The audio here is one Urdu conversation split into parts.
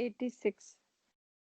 186।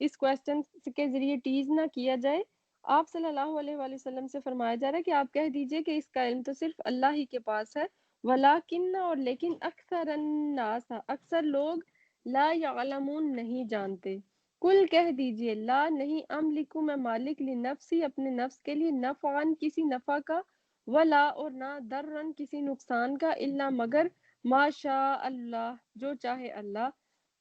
اس کویسچن کے ذریعے ٹیز نہ کیا جائے. آپ صلی اللہ علیہ وآلہ وسلم سے فرمایا جا رہا ہے کہ آپ کہہ دیجئے کہ اس کا علم تو صرف اللہ ہی کے پاس ہے. ولیکن اور لیکن اکثر الناس اکثر لوگ لا یعلمون نہیں جانتے. کل کہہ دیجئے لا نہیں املکو میں مالک لنفسی اپنے نفس کے لیے نفعن کسی نفع کا ولا اور نہ درن کسی نقصان کا الا مگر ما شاء اللہ جو چاہے اللہ.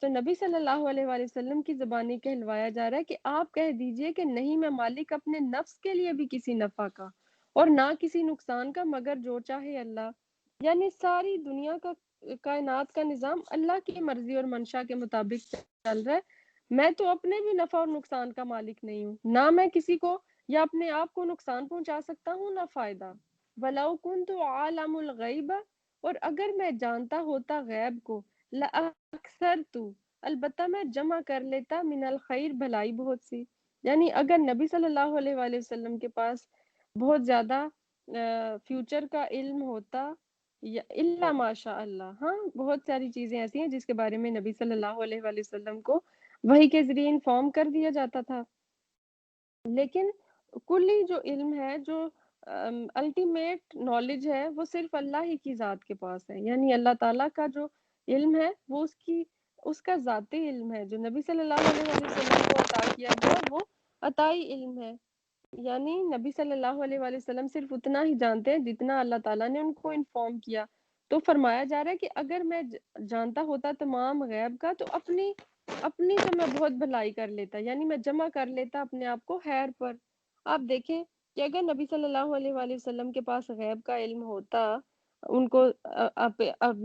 تو نبی صلی اللہ علیہ وآلہ وسلم کی زبانی کہلوایا جا رہا ہے کہ آپ کہہ دیجئے کہ نہیں میں مالک اپنے نفس کے لیے بھی کسی نفع کا اور نہ کسی نقصان کا مگر جو چاہے اللہ. یعنی ساری دنیا کا کائنات کا نظام اللہ کی مرضی اور منشا کے مطابق چل رہا ہے. میں تو اپنے بھی نفع اور نقصان کا مالک نہیں ہوں. نہ میں کسی کو یا اپنے آپ کو نقصان پہنچا سکتا ہوں نہ فائدہ. وَلَوْ كُنْتُ عَالَمُ الْغَيْبَ اور اگر میں جانتا ہوتا غیب کو لَأَكْثَرْتُ البتہ میں جمع کر لیتا من الخیر بھلائی بہت سی. یعنی اگر نبی صلی اللہ علیہ وآلہ وسلم کے پاس بہت زیادہ فیوچر کا علم ہوتا یا الا ماشاء اللہ. ہاں بہت ساری چیزیں ایسی ہیں جس کے بارے میں نبی صلی اللہ علیہ وآلہ وسلم کو وحی کے ذریعے انفارم کر دیا جاتا تھا. لیکن کلی جو علم ہے جو الٹیمیٹ نالج ہے وہ صرف اللہ ہی کی ذات کے پاس ہے. یعنی اللہ تعالیٰ کا جو علم ہے وہ اس کا ذاتی علم ہے. جو نبی صلی اللہ علیہ وآلہ وسلم کو عطا کیا گیا وہ عطائی علم ہے. یعنی نبی صلی اللہ علیہ وآلہ وسلم صرف اتنا ہی جانتے ہیں جتنا اللہ تعالیٰ نے ان کو انفارم کیا. تو فرمایا جا رہا ہے کہ اگر میں جانتا ہوتا تمام غیب کا تو اپنی تو میں بہت بھلائی کر لیتا. یعنی میں جمع کر لیتا اپنے آپ کو خیر پر. آپ دیکھیں کہ اگر نبی صلی اللہ علیہ وآلہ وسلم کے پاس غیب کا علم ہوتا ان کو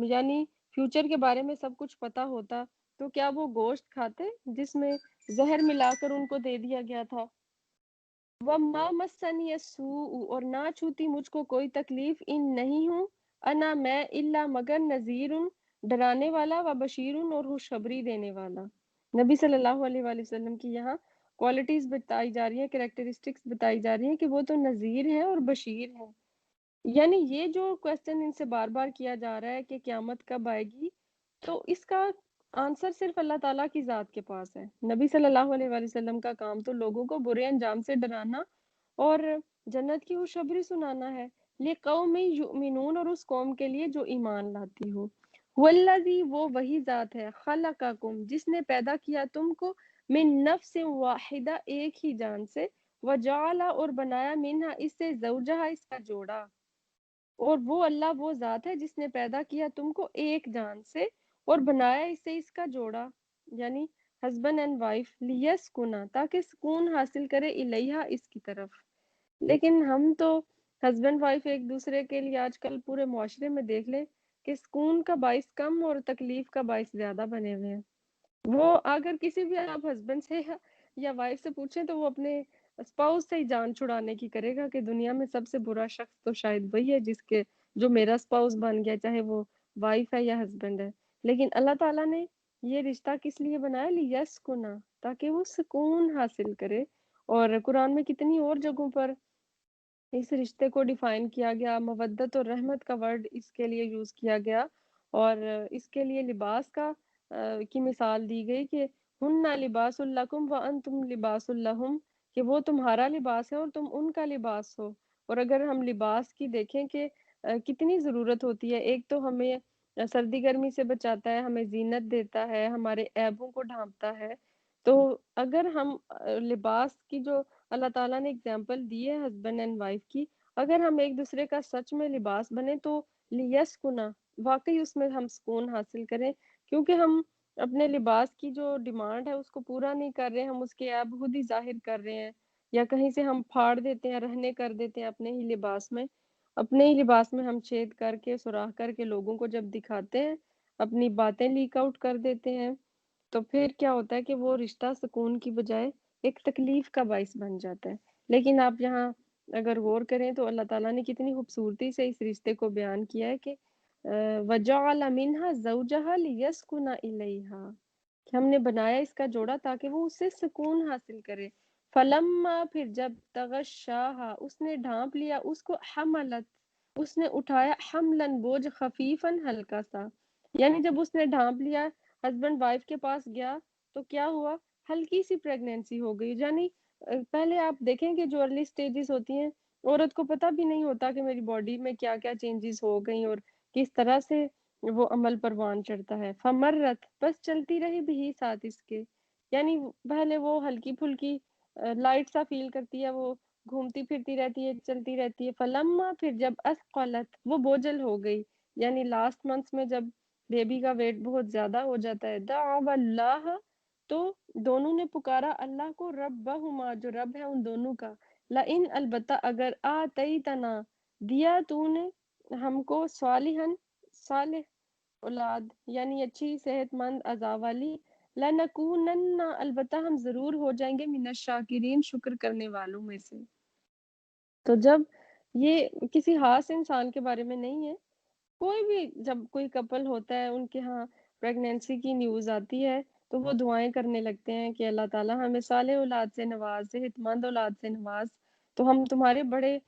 یعنی فیوچر کے بارے میں سب کچھ پتا ہوتا تو کیا وہ گوشت کھاتے جس میں زہر ملا کر ان کو دے دیا گیا تھا؟ وَمَا مَسَّنِيَ السُّوءُ اور نہ چھوتی مجھ کو کوئی تکلیف ان نہیں ہوں انا میں الا مگر نذیر ڈرانے والا و بشیر اور خوشخبری دینے والا. نبی صلی اللہ علیہ وآلہ وسلم کی یہاں کوالٹیز بتائی جا رہی ہیں کریکٹرسٹکس بتائی جا رہی ہیں کہ وہ تو نذیر ہیں اور بشیر ہیں. یعنی یہ جو کویسچن ان سے بار بار کیا جا رہا ہے کہ قیامت کب آئے گی تو اس کا آنسر صرف اللہ تعالیٰ کی ذات کے پاس ہے. نبی صلی اللہ علیہ وآلہ وسلم کا کام تو لوگوں کو برے انجام سے ڈرانا اور جنت کی خوشخبری سنانا ہے. لِقَوْمٍ یؤمنون اور اس قوم کے لیے جو ایمان لاتی ہو. والذی وہ وہی ذات ہے خلقکم جس نے پیدا کیا تم کو من نفس واحدہ ایک ہی جان سے وجعل اور بنایا منہا اس سے زوجہا اس کا جوڑا. اور وہ اللہ وہ ذات ہے جس نے پیدا کیا تم کو ایک جان سے اور بنایا اس سے اس کا جوڑا یعنی ہسبینڈ اینڈ وائف لیسکنا تاکہ سکون حاصل کرے الیہا اس کی طرف. لیکن ہم تو ہسبینڈ وائف ایک دوسرے کے لیے آج کل پورے معاشرے میں دیکھ لیں کہ سکون کا باعث کم اور تکلیف کا باعث زیادہ بنے ہوئے ہیں. وہ اگر کسی بھی آپ ہسبینڈ سے یا وائف سے پوچھیں تو وہ اپنے اسپاؤس سے ہی جان چھڑانے کی کرے گا کہ دنیا میں سب سے برا شخص تو شاید وہی ہے جو میرا اسپاؤس بن گیا چاہے وہ وائف ہے یا ہسبینڈ ہے. لیکن اللہ تعالیٰ نے یہ رشتہ کس لیے بنایا لیسکنا تاکہ وہ سکون حاصل کرے. اور قرآن میں کتنی اور جگہوں پر اس رشتے کو ڈیفائن کیا گیا. مودت اور رحمت کا ورڈ اس کے لیے یوز کیا گیا اور اس کے لیے لباس کی مثال دی گئی کہ ہن لباس لکم وانتم لباس لہم کہ وہ تمہارا لباس ہے اور تم ان کا لباس ہو. اور اگر ہم لباس کی دیکھیں کہ کتنی ضرورت ہوتی ہے. ایک تو ہمیں سردی گرمی سے بچاتا ہے ہمیں زینت دیتا ہے ہمارے عیبوں کو ڈھانپتا ہے. تو اگر ہم لباس کی جو اللہ تعالیٰ نے اگزامپل دی ہے ہسبینڈ اینڈ وائف کی اگر ہم ایک دوسرے کا سچ میں لباس بنے تو لیسکنا واقعی اس میں ہم سکون حاصل کریں. کیونکہ ہم اپنے لباس کی جو ڈیمانڈ ہے اس کو پورا نہیں کر رہے ہم اس کے عیب خود ہی ظاہر کر رہے ہیں یا کہیں سے ہم پھاڑ دیتے ہیں رہنے کر دیتے ہیں اپنے ہی لباس میں ہم چھید کر کے سوراخ کر کے لوگوں کو جب دکھاتے ہیں اپنی باتیں لیک آؤٹ کر دیتے ہیں تو پھر کیا ہوتا ہے کہ وہ رشتہ سکون کی بجائے ایک تکلیف کا باعث بن جاتا ہے. لیکن آپ یہاں اگر غور کریں تو اللہ تعالیٰ نے کتنی خوبصورتی سے اس رشتے کو بیان کیا ہے کہ وَجَعَلَ مِنْهَا زَوْجَهَا لِيَسْكُنَ إِلَيْهَا کہ ہم نے بنایا اس کا جوڑا تاکہ وہ اس سے سکون حاصل کرے. فَلَمَّا پھر جب تَغَشَّاهَا اس نے ڈھانپ لیا اس کو حملت اس نے اٹھایا حملن بوجھ خفیفاً ہلکا سا. یعنی جب اس نے ڈھانپ لیا ہسبینڈ وائف کے پاس گیا تو کیا ہوا ہلکی سی پریگنینسی ہو گئی، یعنی پہلے آپ دیکھیں کہ جو ارلی سٹیجز ہوتی ہیں عورت کو پتہ بھی نہیں ہوتا کہ میری باڈی میں کیا کیا چینجز ہو گئی اور کس طرح سے وہ عمل پروان چڑھتا ہے. فمرت، بس چلتی رہی بھی ساتھ اس کے، یعنی پہلے وہ ہلکی پھلکی لائٹ سا فیل کرتی ہے، وہ گھومتی پھرتی رہتی ہے، چلتی رہتی ہے. فلما، پھر جب اسقلت، وہ بوجھل ہو گئی، یعنی لاسٹ منتھس میں جب بیبی کا ویٹ بہت زیادہ ہو جاتا ہے، دعوا اللہ، تو دونوں نے پکارا اللہ کو، ربہما، جو رب ہے ان دونوں کا، لئن، البتہ، اگر آتیتنا، دیا تو نے ہم کو، صالحن، صالح اولاد، یعنی اچھی صحت مند اعضاء والی، لنکونن، البتہ ہم ضرور ہو جائیں گے، من الشاکرین، شکر کرنے والوں میں سے. تو جب یہ کسی خاص انسان کے بارے میں نہیں ہے، کوئی بھی جب کوئی کپل ہوتا ہے ان کے ہاں پریگنینسی کی نیوز آتی ہے تو وہ دعائیں کرنے لگتے ہیں کہ اللہ تعالیٰ ہمیں صالح اولاد سے نواز، صحت مند اولاد سے نواز، تو ہم تمہارے بڑے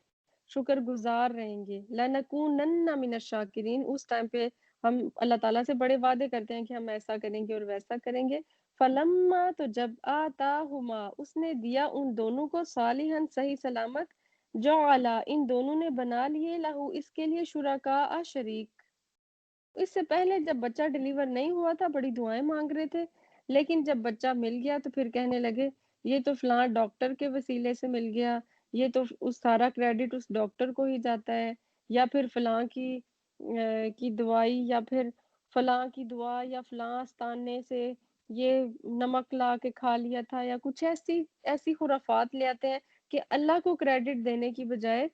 شکر گزار رہیں گے. لَنَكُونَنَّ مِنَ الشَّاكِرِينَ، اس ٹائم پہ ہم اللہ تعالیٰ سے بڑے وعدے کرتے ہیں کہ ہم ایسا کریں گے اور ویسا کریں گے. فَلَمَّا، تو جب آتاہما، اس نے دیا ان دونوں کو، صالحاً، صحیح سلامت، جعلا، ان دونوں نے بنا لیے، لہو، اس کے لیے، شرکاء، شریک. اس سے پہلے جب بچہ ڈیلیور نہیں ہوا تھا بڑی دعائیں مانگ رہے تھے، لیکن جب بچہ مل گیا تو پھر کہنے لگے یہ تو فلاں ڈاکٹر کے وسیلے سے مل گیا، یہ تو اس سارا کریڈٹ اس ڈاکٹر کو ہی جاتا ہے، یا پھر فلاں کی دوائی، یا پھر فلاں کی دعا، یا فلاں استانے سے یہ نمک لا کے کھا لیا تھا، یا کچھ ایسی خرافات لے آتے ہیں کہ اللہ کو کریڈٹ دینے کی بجائے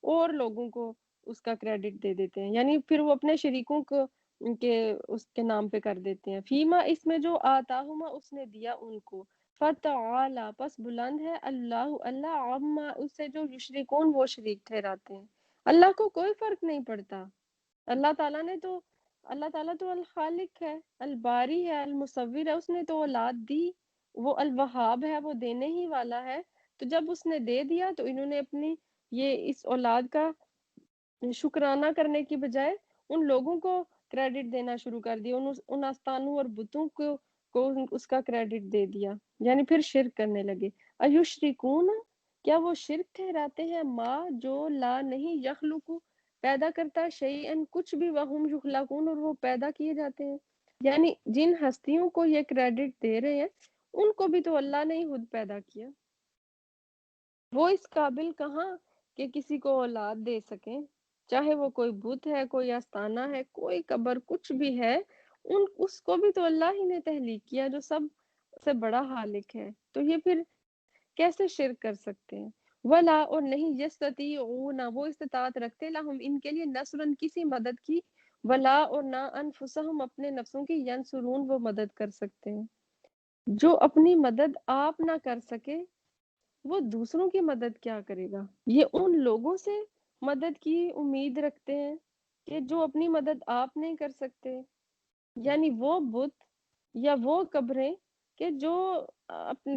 اور لوگوں کو اس کا کریڈٹ دے دیتے ہیں، یعنی پھر وہ اپنے شریکوں کو کے اس کے نام پہ کر دیتے ہیں. فیما، اس میں جو آتاہما، اس نے دیا ان کو، فتعالی، پس بلند ہے، اللہ عما، اس سے جو یشرکون، وہ شریک ٹھہراتے ہیں. اللہ کو کوئی فرق نہیں پڑتا. اللہ تعالیٰ تو الخالق ہے، الباری ہے، المصور ہے، اس نے تو اولاد دی، وہ الوہاب ہے، وہ دینے ہی والا ہے. تو جب اس نے دے دیا تو انہوں نے اپنی یہ اس اولاد کا شکرانہ کرنے کی بجائے ان لوگوں کو کریڈٹ دینا شروع کر دیا، ان آستانوں اور بتوں کو اس کا کریڈٹ دے دیا، یعنی پھر شرک کرنے لگے. ایشرکون، کیا وہ شرک ٹھہراتے ہیں، ما، جو، لا، نہیں، یخلق، پیدا کرتا، شیئن، کچھ بھی، وہم یخلقون، اور وہ پیدا کیے جاتے ہیں. یعنی جن ہستیوں کو یہ کریڈٹ دے رہے ہیں ان کو بھی تو اللہ نے ہی خود پیدا کیا. وہ اس قابل کہاں کہ کسی کو اولاد دے سکیں، چاہے وہ کوئی بت ہے، کوئی آستانہ ہے، کوئی قبر، کچھ بھی ہے، اس کو بھی تو اللہ ہی نے تخلیق کیا جو سب سے بڑا خالق ہے. تو یہ پھر کیسے شرک کر سکتے ہیں. ولا، اور نہیں، یستطیعون، وہ استطاعت رکھتے، لہم، ان کے لیے، نصرن، کسی مدد کی، ولا، اور نہ، انفسہم، اپنے نفسوں کی، ینصرون، وہ مدد کر سکتے ہیں. جو اپنی مدد آپ نہ کر سکے وہ دوسروں کی مدد کیا کرے گا. یہ ان لوگوں سے مدد کی امید رکھتے ہیں کہ جو اپنی مدد آپ نہیں کر سکتے، یعنی وہ بت یا وہ قبریں کہ جو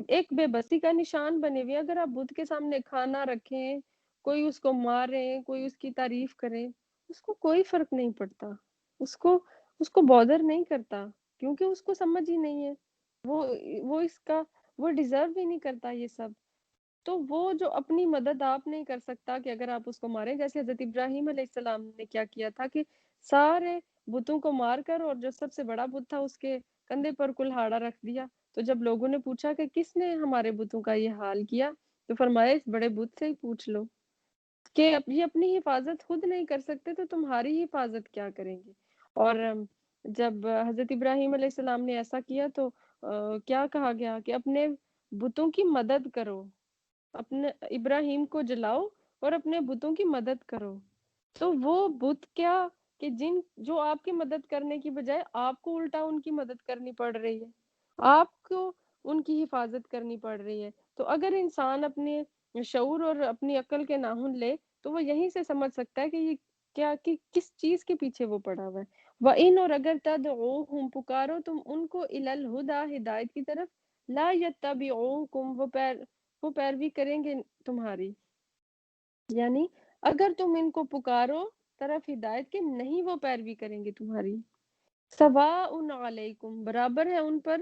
ایک بے بسی کا نشان بنے ہوئے. اگر آپ بت کے سامنے کھانا رکھیں، کوئی اس کو مارے، کوئی اس کی تعریف کرے، اس کو کوئی فرق نہیں پڑتا، اس کو بودر نہیں کرتا، کیونکہ اس کو سمجھ ہی نہیں ہے، وہ اس کا وہ ڈیزرو ہی نہیں کرتا یہ سب. تو وہ جو اپنی مدد آپ نہیں کر سکتا کہ اگر آپ اس کو ماریں، جیسے حضرت ابراہیم علیہ السلام نے کیا کیا تھا کہ سارے بتوں کو مار کر، اور جو سب سے بڑا بت تھا اس کے کندھے پر کلہاڑا رکھ دیا. تو جب لوگوں نے پوچھا کہ کس نے ہمارے بتوں کا یہ حال کیا، تو فرمایا اس بڑے بت سے ہی پوچھ لو کہ یہ اپنی حفاظت خود نہیں کر سکتے تو تمہاری حفاظت کیا کریں گے. اور جب حضرت ابراہیم علیہ السلام نے ایسا کیا تو کیا کہا گیا کہ اپنے بتوں کی مدد کرو، اپنے ابراہیم کو جلاؤ اور اپنے بتوں کی مدد کرو. تو وہ بت کیا کہ جو آپ کی مدد کرنے کی بجائے آپ کو الٹا ان کی مدد کرنی پڑ رہی ہے، آپ کو ان کی حفاظت کرنی پڑ رہی ہے. تو اگر انسان اپنے شعور اور اپنی عقل کے ناخن لے تو وہ یہیں سے سمجھ سکتا ہے کہ یہ کیا کہ کس چیز کے پیچھے وہ پڑا ہوا ہے. وَإِنْ، اور اگر تدعوہم، پکارو تم ان کو، الی الہدی، ہدایت کی طرف، لا یتبعوکم، وہ پیروی کریں گے تمہاری. یعنی اگر تم ان کو پکارو طرف ہدایت کے، نہیں وہ پیروی کریں گے تمہاری. سواء علیکم، برابر ہے ان پر،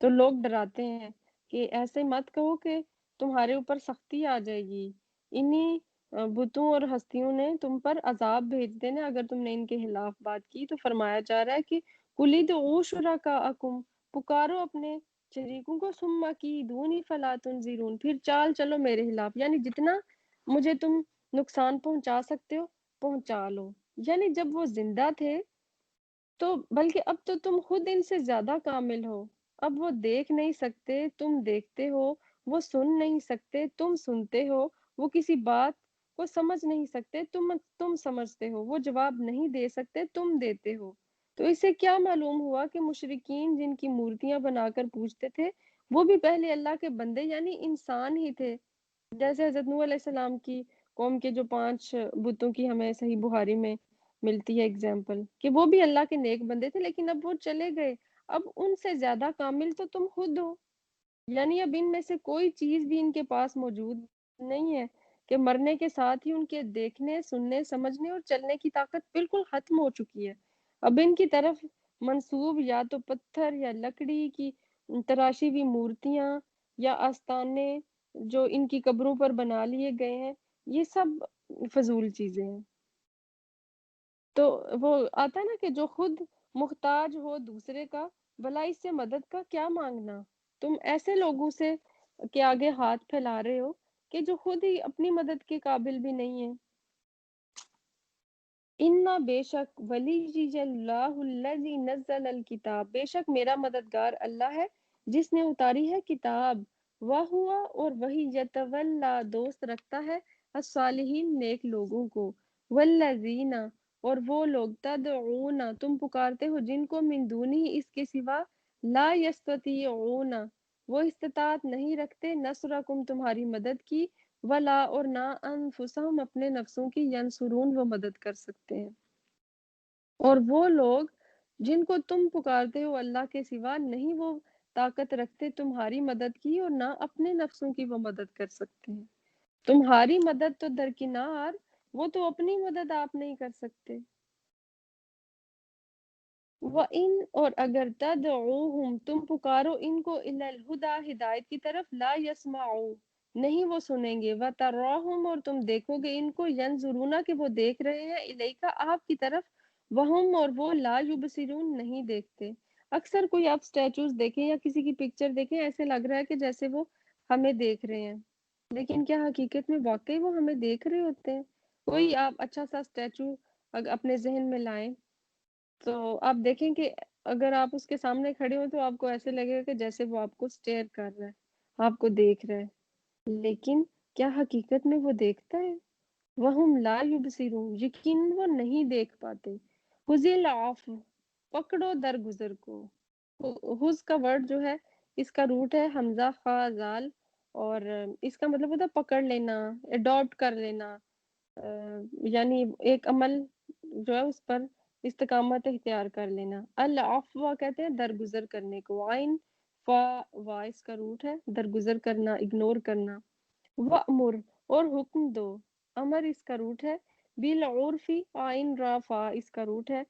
تو لوگ ڈراتے ہیں کہ ایسے مت کہو کہ تمہارے اوپر سختی آ جائے گی، انہی بتوں اور ہستیوں نے تم پر عذاب بھیج دینا اگر تم نے ان کے خلاف بات کی۔ تو فرمایا جا رہا ہے کہ قُلِ ادْعُوا شُرَكَاءَكُمْ، پکارو اپنے شریکوں کو، ثُمَّ كِیدُونِ فَلَا تُنظِرُونَ، پھر چال چلو میرے خلاف، یعنی جتنا مجھے تم نقصان پہنچا سکتے ہو پہنچا لو۔ یعنی جب وہ زندہ تھے تو بلکہ اب تو تم خود ان سے زیادہ کامل ہو، اب وہ دیکھ نہیں سکتے تم دیکھتے ہو، وہ سن نہیں سکتے تم سنتے ہو، وہ کسی بات کو سمجھ نہیں سکتے تم سمجھتے ہو، وہ جواب نہیں دے سکتے تم دیتے ہو۔ تو اسے کیا معلوم ہوا کہ مشرکین جن کی مورتیاں بنا کر پوجتے تھے وہ بھی پہلے اللہ کے بندے یعنی انسان ہی تھے، جیسے حضرت نوح علیہ السلام کی قوم کے جو 5 بتوں کی ہمیں صحیح بخاری میں ملتی ہے اگزامپل، کہ وہ بھی اللہ کے نیک بندے تھے لیکن اب وہ چلے گئے، اب ان سے زیادہ کامل تو تم خود ہو، یعنی اب ان میں سے کوئی چیز بھی ان کے پاس موجود نہیں ہے کہ مرنے کے ساتھ ہی ان کے دیکھنے، سننے، سمجھنے اور چلنے کی طاقت بالکل ختم ہو چکی ہے۔ اب ان کی طرف منسوب یا تو پتھر یا لکڑی کی تراشی ہوئی مورتیاں یا آستانے جو ان کی قبروں پر بنا لیے گئے ہیں، یہ سب فضول چیزیں ہیں۔ تو وہ آتا ہے نا کہ جو خود محتاج ہو دوسرے کا، بھلا اس سے مدد کا کیا مانگنا؟ تم ایسے لوگوں سے کے آگے ہاتھ پھیلا رہے ہو کہ جو خود ہی اپنی مدد کے قابل بھی نہیں ہے۔ انا بے شک ولی اللہ الذی نزل الکتاب، بے شک میرا مددگار اللہ ہے جس نے اتاری ہے کتاب، وہوا اور وہی یتولا دوست رکھتا ہے الصالحین نیک لوگوں کو، والذین اور وہ لوگ تدعون تم پکارتے ہو جن کو من دونی اس کے سوا لا یستطیعون وہ استطاعت نہیں رکھتے نصرکم تمہاری مدد کی، ولا اور نہ انفسہم اپنے نفسوں کی ینصرون وہ مدد کر سکتے ہیں۔ اور وہ لوگ جن کو تم پکارتے ہو اللہ کے سوا نہیں وہ طاقت رکھتے تمہاری مدد کی اور نہ اپنے نفسوں کی وہ مدد کر سکتے ہیں۔ تمہاری مدد تو درکنار، وہ تو اپنی مدد آپ نہیں کر سکتے۔ وَإِنْ اور اگر تدعوہم تم پکارو ان کو الی الہدی ہدایت کی طرف لا یسمعوا نہیں وہ سنیں گے، وتراہم اور تم دیکھو گے ان کو ینظرون کہ وہ دیکھ رہے ہیں الیکا آپ کی طرف، وہم اور وہ لا یبصرون نہیں دیکھتے۔ اکثر کوئی آپ سٹیچوز دیکھیں یا کسی کی پکچر دیکھیں ایسے لگ رہا ہے کہ جیسے وہ ہمیں دیکھ رہے ہیں، لیکن کیا حقیقت میں واقعی وہ ہمیں دیکھ رہے ہوتے ہیں؟ کوئی آپ اچھا سا اسٹیچو اپنے ذہن میں لائیں تو آپ دیکھیں کہ اگر آپ اس کے سامنے کھڑے ہو تو آپ کو ایسے لگے گا کہ جیسے وہ آپ کو سٹیئر کر رہا ہے، آپ کو دیکھ رہا ہے، لیکن کیا حقیقت میں وہ دیکھتا ہے؟ وَهُمْ لَا يُبْصِرُونَ یقین وہ نہیں دیکھ پاتے۔ خُذِ الْعَفْوَ پکڑو درگزر کو۔ حُز کا ورڈ جو ہے اس کا روٹ ہے حمزہ خا زال، اور اس کا مطلب ہوتا ہے پکڑ لینا، اڈاپٹ کر لینا، یعنی ایک عمل جو ہے اس پر استقامت اختیار کر لینا۔ العفو کہتے ہیں درگزر کرنے کو، عین فا وا اس کا روٹ ہے، درگزر کرنا، اگنور کرنا۔ وَأْمُرْ اور حکم دو، امر اس کا روٹ ہے، بالعرفی عین را فا اس کا روٹ ہے،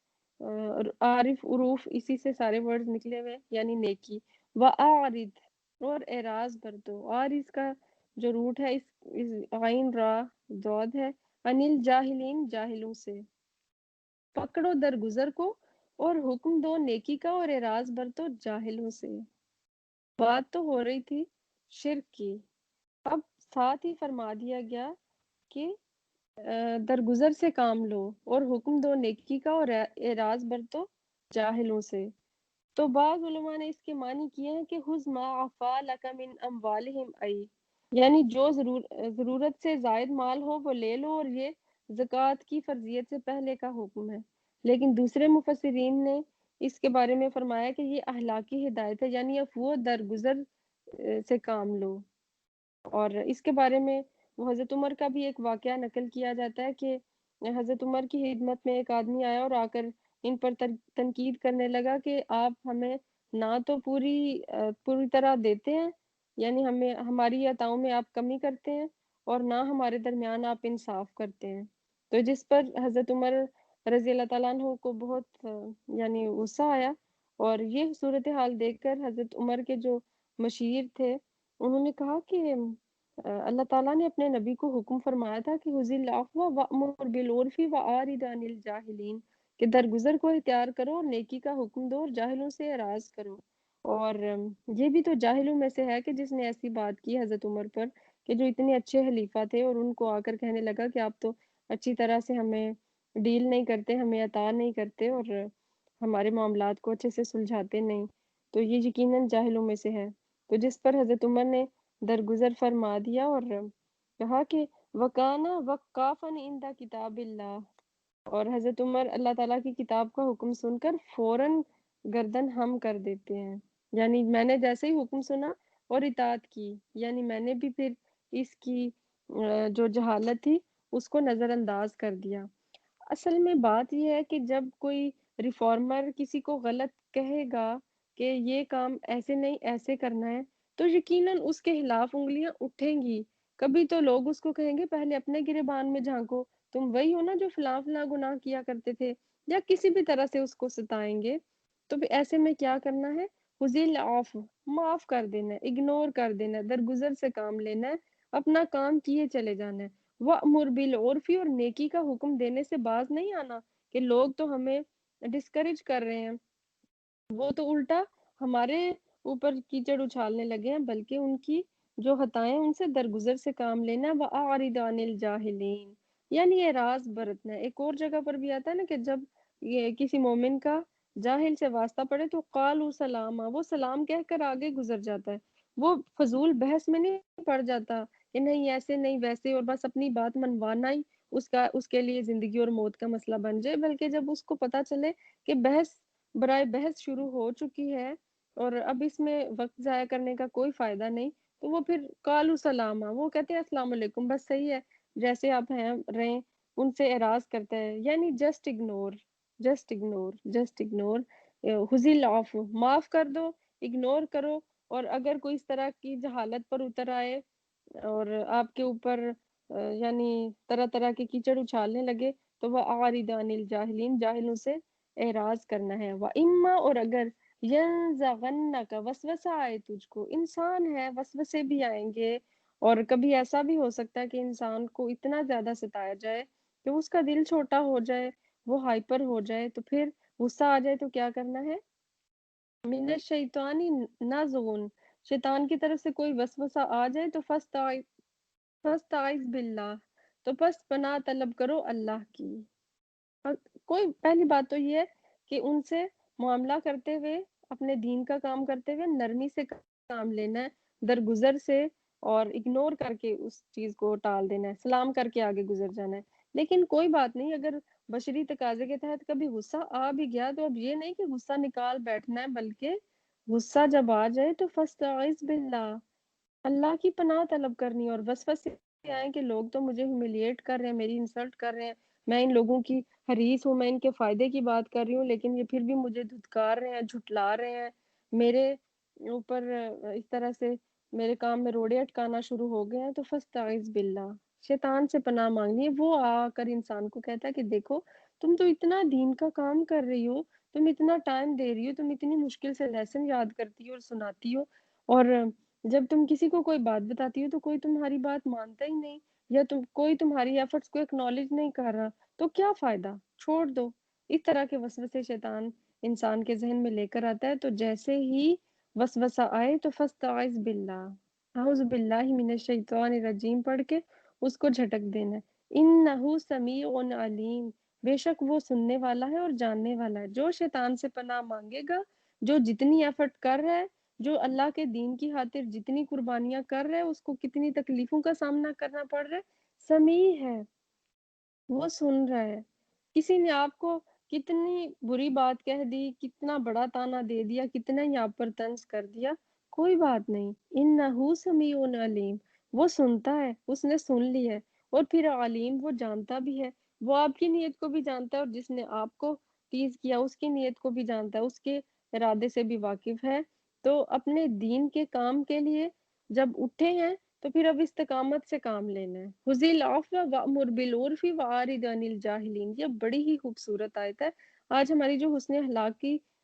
عارف عروف اسی سے سارے ورڈز نکلے ہوئے یعنی نیکی۔ وَأَعْرِضْ اور اعراض کر دو، اور اس کا جو روٹ ہے اس عین را ضاد ہے، انل جاہلین جاہلوں سے۔ پکڑو درگزر کو اور حکم دو نیکی کا اور اعراض برتو جاہلوں سے۔ بات تو ہو رہی تھی شرک کی، اب ساتھ ہی فرما دیا گیا کہ درگزر سے کام لو اور حکم دو نیکی کا اور اعراض برتو جاہلوں سے۔ تو بعض علماء نے اس کے معنی کیے ہیں کہ خذ ما عفا لک من اموالہم ای، یعنی جو ضرورت سے زائد مال ہو وہ لے لو، اور یہ زکوٰۃ کی فرضیت سے پہلے کا حکم ہے۔ لیکن دوسرے مفسرین نے اس کے بارے میں فرمایا کہ یہ اخلاقی ہدایت ہے، یعنی عفو درگزر سے کام لو۔ اور اس کے بارے میں وہ حضرت عمر کا بھی ایک واقعہ نقل کیا جاتا ہے کہ حضرت عمر کی خدمت میں ایک آدمی آیا اور آ کر ان پر تنقید کرنے لگا کہ آپ ہمیں نہ تو پوری طرح دیتے ہیں، یعنی ہمیں ہماری عطاؤں میں آپ کمی کرتے ہیں، اور نہ ہمارے درمیان آپ انصاف کرتے ہیں۔ تو جس پر حضرت عمر رضی اللہ تعالیٰ عنہ کو بہت یعنی غصہ آیا، اور یہ صورتحال دیکھ کر حضرت عمر کے جو مشیر تھے انہوں نے کہا کہ اللہ تعالیٰ نے اپنے نبی کو حکم فرمایا تھا کہ خذ العفو وأمر بالعرف وأعرض عن الجاہلین، کہ درگزر کو اختیار کرو اور نیکی کا حکم دو اور جاہلوں سے اعراض کرو۔ اور یہ بھی تو جاہلوں میں سے ہے کہ جس نے ایسی بات کی حضرت عمر پر، کہ جو اتنے اچھے خلیفہ تھے اور ان کو آ کر کہنے لگا کہ آپ تو اچھی طرح سے ہمیں ڈیل نہیں کرتے، ہمیں عطا نہیں کرتے اور ہمارے معاملات کو اچھے سے سلجھاتے نہیں، تو یہ یقیناً جاہلوں میں سے ہے۔ تو جس پر حضرت عمر نے درگزر فرما دیا اور کہا کہ وَكَانَ وَقَّافًا عِندَ کتاب اللہ، اور حضرت عمر اللہ تعالیٰ کی کتاب کا حکم سن کر فوراً گردن ہم کر دیتے ہیں، یعنی میں نے جیسے ہی حکم سنا اور اطاعت کی، یعنی میں نے بھی پھر اس کی جو جہالت تھی اس کو نظر انداز کر دیا۔ اصل میں بات یہ ہے کہ جب کوئی ریفارمر کسی کو غلط کہے گا کہ یہ کام ایسے نہیں ایسے کرنا ہے، تو یقیناً اس کے خلاف انگلیاں اٹھیں گی۔ کبھی تو لوگ اس کو کہیں گے پہلے اپنے گریبان میں جھانکو، تم وہی ہو نا جو فلاں فلاں گناہ کیا کرتے تھے، یا کسی بھی طرح سے اس کو ستائیں گے۔ تو پھر ایسے میں کیا کرنا ہے؟ حذیل آف، معاف کر دینا ہے، اگنور کر دینا ہے، درگزر سے کام لینا ہے، اپنا کام کیے چلے جانا ہے۔ وَأْمُرْ بِالْعُرْفِ، اور نیکی کا حکم دینے سے باز نہیں آنا کہ لوگ تو ہمیں ڈسکریج کر رہے ہیں، وہ تو الٹا ہمارے اوپر کیچڑ اچھالنے لگے ہیں، بلکہ ان کی جو خطائیں ان سے درگزر سے کام لینا۔ وَأَعْرِضْ عَنِ الْجَاهِلِينَ، یعنی اعراض برتنا ہے۔ ایک اور جگہ پر بھی آتا ہے نا کہ جب یہ کسی مومن کا جاہل سے واسطہ پڑے تو قالوا سلاما، وہ سلام کہہ کر آگے گزر جاتا ہے، وہ فضول بحث میں نہیں پڑ جاتا کہ نہیں ایسے نہیں ویسے اور بس اپنی بات منوانا ہی اس کے لیے زندگی اور موت کا مسئلہ بن جائے، بلکہ جب اس کو پتا چلے کہ بحث برائے بحث شروع ہو چکی ہے اور اب اس میں وقت ضائع کرنے کا کوئی فائدہ نہیں، تو وہ پھر قالوا سلاما، وہ کہتے ہیں السلام علیکم، بس صحیح ہے جیسے آپ ہیں رہیں، ان سے اعراض کرتا ہے، یعنی just ignore, just ignore, just ignore. حذیل العفو، معاف کر دو، اگنور کرو، اور اگر کوئی اس طرح کی جہالت پر اتر آئے اور آپ کے اوپر یعنی طرح طرح کے کیچڑ اچھالنے لگے تو وہ اعرض عن الجاہلین، جاہلوں سے اعراض کرنا ہے۔ وَإِمَّا، اور اگر يَنزَغَنَّكَ، وسوسہ آئے تجھ کو، انسان ہے وسوسے بھی آئیں گے، اور کبھی ایسا بھی ہو سکتا ہے کہ انسان کو اتنا زیادہ ستایا جائے کہ اس کا دل چھوٹا ہو جائے، وہ ہائپر ہو جائے، تو پھر غصہ آ جائے تو کیا کرنا ہے؟ من الشیطان نزغ، شیطان کی طرف سے کوئی وسوسہ آ جائے تو فاستعذ باللہ، تو پس پناہ طلب کرو اللہ کی۔ اور کوئی پہلی بات تو یہ ہے کہ ان سے معاملہ کرتے ہوئے، اپنے دین کا کام کرتے ہوئے نرمی سے کام لینا ہے، درگزر سے، اور اگنور کر کے اس چیز کو ٹال دینا ہے، سلام کر کے آگے گزر جانا ہے۔ لیکن کوئی بات نہیں، اگر بشری تقاضے کے تحت کبھی غصہ آ بھی گیا تو اب یہ نہیں کہ غصہ نکال بیٹھنا ہے، بلکہ غصہ جب آ جائے تو فاستعذ باللہ، اللہ کی پناہ طلب کرنی، اور وسوسے آئیں کہ لوگ تو مجھے ہیوملیٹ کر رہے ہیں، میری انسلٹ کر رہے ہیں، میں ان لوگوں کی حریص ہوں، میں ان کے فائدے کی بات کر رہی ہوں، لیکن یہ پھر بھی مجھے دھتکار رہے ہیں، جھٹلا رہے ہیں، میرے اوپر اس طرح سے میرے کام میں روڑے اٹکانا شروع ہو گئے ہیں، تو فاستعذ باللہ، شیطان سے پناہ مانگنی ہے۔ وہ آ کر انسان کو کہتا ہے کہ دیکھو تم تو اتنا دین کا کام کر رہی ہو، تم اتنا ٹائم دے رہی ہو، تم اتنی مشکل سے لیسن یاد کرتی ہو اور سناتی ہو، اور جب تم کسی کو کوئی بات بتاتی ہو تو کوئی تمہاری بات مانتا ہی نہیں، یا کوئی تمہاری ایفرٹس کو ایکنالج نہیں کر رہا، تو کیا فائدہ، چھوڑ دو۔ اس طرح کے وسوسے شیطان انسان کے ذہن میں لے کر آتا ہے، تو جیسے ہی وسوسہ آئے تو فاستعذ باللہ، اعوذ باللہ من الشیطان الرجیم پڑھ کے اس کو جھٹک دینا ہے۔ انہ سمیع علیم، بے شک وہ سننے والا ہے اور جاننے والا ہے۔ جو شیطان سے پناہ مانگے گا، جو جتنی ایفرٹ کر رہا ہے، جو اللہ کے دین کی خاطر جتنی قربانیاں کر رہے ہیں، اس کو کتنی تکلیفوں کا سامنا کرنا پڑ رہا ہے، سمیع ہے، وہ سن رہا ہے۔ کسی نے آپ کو کتنی بری بات کہہ دی، کتنا بڑا تانا دے دیا، کتنا ہی آپ پر طنز کر دیا، کوئی بات نہیں، انہ سمیع علیم، وہ سنتا ہے، اس نے سن لی ہے، اور پھر علیم، وہ جانتا بھی ہے، وہ آپ کی نیت کو بھی جانتا ہے، اور جس نے آپ کو تیز کیا اس کی نیت کو بھی جانتا ہے، اس کے ارادے سے بھی واقف ہے۔ تو اپنے دین کے کام کے لیے جب اٹھے ہیں تو پھر اب استقامت سے کام لینا ہے۔ خذ العفو وأمر بالعرف وأعرض عن الجاہلین، یہ بڑی ہی خوبصورت آیت ہے۔ آج ہماری جو حسن اخلاق کی